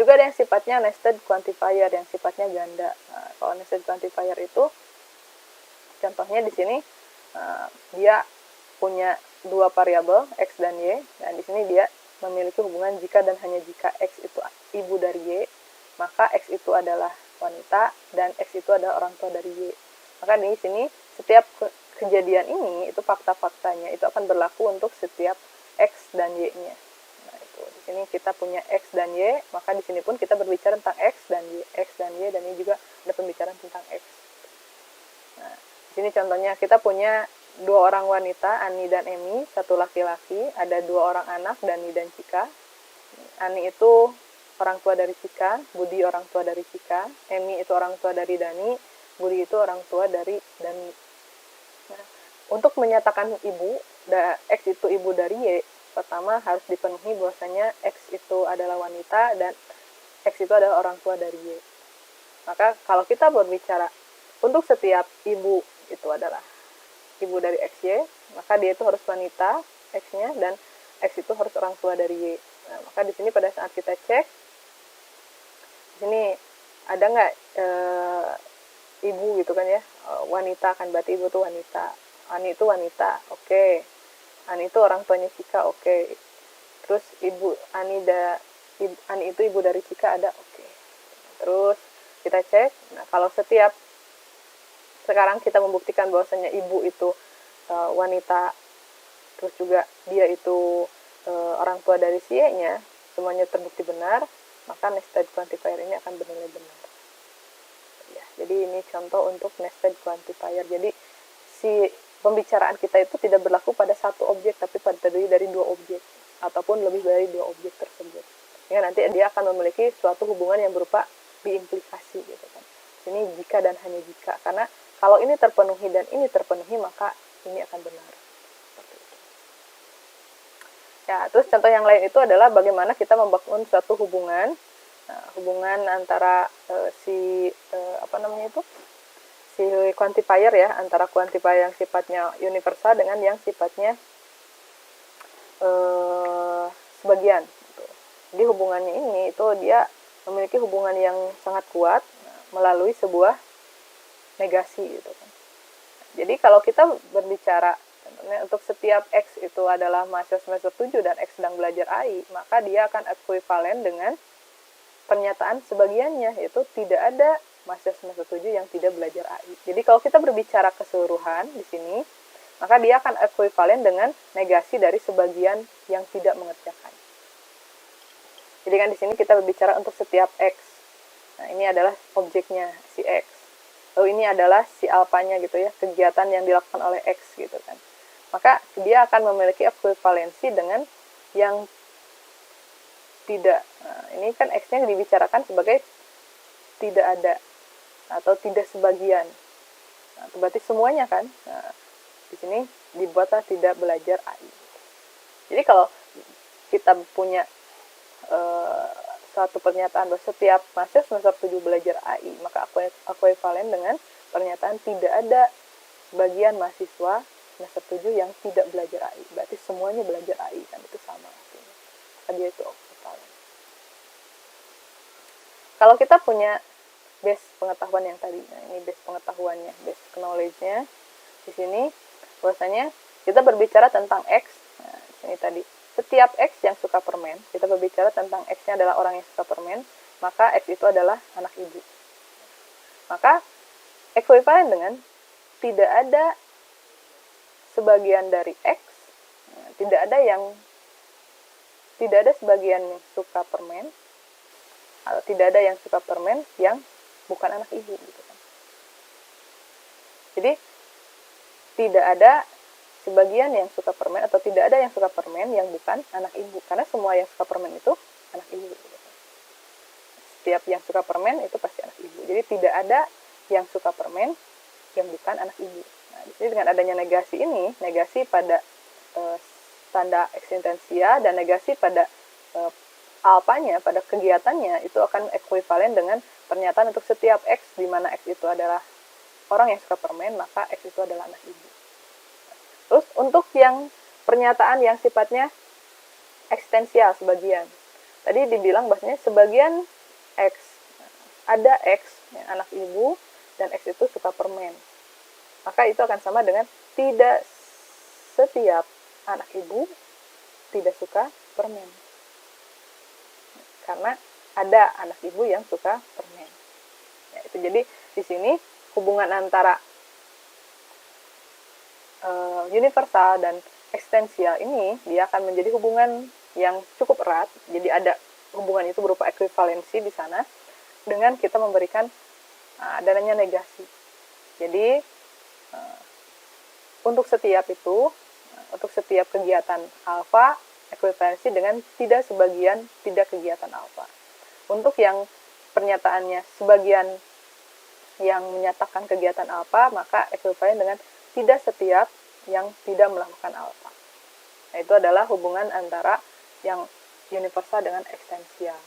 juga ada yang sifatnya nested quantifier, yang sifatnya ganda. Nah, kalau nested quantifier itu contohnya di sini dia punya dua variabel x dan y, dan di sini dia memiliki hubungan jika dan hanya jika x itu ibu dari y, maka x itu adalah wanita dan x itu adalah orang tua dari y. Maka di sini setiap kejadian ini itu fakta-faktanya itu akan berlaku untuk setiap x dan y-nya. Nah, itu di sini kita punya x dan y, maka di sini pun kita berbicara tentang x dan y, dan ini juga ada pembicaraan tentang x. Nah, di sini contohnya kita punya dua orang wanita, Ani dan Emi, satu laki-laki, ada dua orang anak, Dani dan Cika. Ani itu orang tua dari Cika, Budi orang tua dari Cika, Emi itu orang tua dari Dani, Budi itu orang tua dari Dani. Nah, untuk menyatakan ibu, X itu ibu dari Y, pertama harus dipenuhi bahwasanya X itu adalah wanita dan X itu adalah orang tua dari Y. Maka kalau kita berbicara untuk setiap ibu itu adalah ibu dari XY, maka dia itu harus wanita X-nya dan X itu harus orang tua dari Y. Nah, maka di sini pada saat kita cek, di sini ada nggak ibu gitu kan ya, wanita kan, berarti ibu itu wanita. Ani itu wanita, oke. Ani itu orang tuanya Cika, oke. Terus Ani itu ibu dari Cika, ada, oke. Terus kita cek, nah kalau sekarang kita membuktikan bahwasanya ibu itu wanita, terus juga dia itu orang tua dari si Y-nya, semuanya terbukti benar, maka nested quantifier ini akan bernilai benar. Ya, jadi ini contoh untuk nested quantifier. Jadi si pembicaraan kita itu tidak berlaku pada satu objek, tapi terdiri dari dua objek, ataupun lebih dari dua objek tersebut. Ya, nanti dia akan memiliki suatu hubungan yang berupa diimplikasi gitu kan. Ini jika dan hanya jika, karena kalau ini terpenuhi dan ini terpenuhi, maka ini akan benar. Seperti itu. Ya, terus contoh yang lain itu adalah bagaimana kita membangun suatu hubungan, hubungan antara si quantifier ya, antara quantifier yang sifatnya universal dengan yang sifatnya sebagian. Gitu. Jadi hubungannya ini itu dia memiliki hubungan yang sangat kuat melalui sebuah negasi gitu kan. Jadi kalau kita berbicara contohnya untuk setiap X itu adalah mahasiswa semester 7 dan X sedang belajar AI, maka dia akan ekuivalen dengan pernyataan sebagiannya, yaitu tidak ada mahasiswa semester 7 yang tidak belajar AI. Jadi kalau kita berbicara keseluruhan di sini, maka dia akan ekuivalen dengan negasi dari sebagian yang tidak mengerjakan. Jadi kan di sini kita berbicara untuk setiap X. Nah, ini adalah objeknya si X. Lalu ini adalah si alfanya gitu ya, kegiatan yang dilakukan oleh X gitu kan. Maka dia akan memiliki ekuivalensi dengan yang tidak. Nah, ini kan X-nya dibicarakan sebagai tidak ada atau tidak sebagian. Nah, berarti semuanya kan. Nah, di sini dibuatlah tidak belajar AI. Jadi kalau kita punya suatu pernyataan bahwa setiap mahasiswa semester 7 belajar AI, maka ekuivalen dengan pernyataan tidak ada bagian mahasiswa semester 7 yang tidak belajar AI. Berarti semuanya belajar AI kan, itu sama artinya. Maka dia itu ekuivalen. Kalau kita punya base pengetahuan yang tadi, nah ini base pengetahuannya, base knowledge-nya di sini bahwasanya kita berbicara tentang X. Nah, di sini tadi setiap X yang suka permen, kita berbicara tentang X-nya adalah orang yang suka permen, maka X itu adalah anak ibu. Maka ekuivalen dengan tidak ada sebagian dari X, tidak ada sebagian yang suka permen, atau tidak ada yang suka permen yang bukan anak ibu gitu kan. Jadi tidak ada sebagian yang suka permen atau tidak ada yang suka permen yang bukan anak ibu, karena semua yang suka permen itu anak ibu. Setiap yang suka permen itu pasti anak ibu. Jadi tidak ada yang suka permen yang bukan anak ibu. Nah, di sini dengan adanya negasi ini, negasi pada tanda eksistensia dan negasi pada alfanya, pada kegiatannya, itu akan ekuivalen dengan pernyataan untuk setiap X, di mana X itu adalah orang yang suka permen, maka X itu adalah anak ibu. Terus untuk yang pernyataan yang sifatnya eksistensial sebagian, tadi dibilang bahasanya sebagian X, ada X, ya, anak ibu, dan X itu suka permen. Maka itu akan sama dengan tidak setiap anak ibu tidak suka permen. Karena ada anak ibu yang suka permen. Ya, itu jadi di sini hubungan antara universal dan ekstensial ini dia akan menjadi hubungan yang cukup erat. Jadi ada hubungan itu berupa ekuivalensi di sana dengan kita memberikan adanya negasi. Jadi untuk setiap itu, untuk setiap kegiatan alfa ekuivalensi dengan tidak sebagian tidak kegiatan alfa. Untuk yang pernyataannya sebagian yang menyatakan kegiatan alfa, maka ekuivalen dengan tidak setiap yang tidak melakukan alfa. Nah, itu adalah hubungan antara yang universal dengan ekstensial.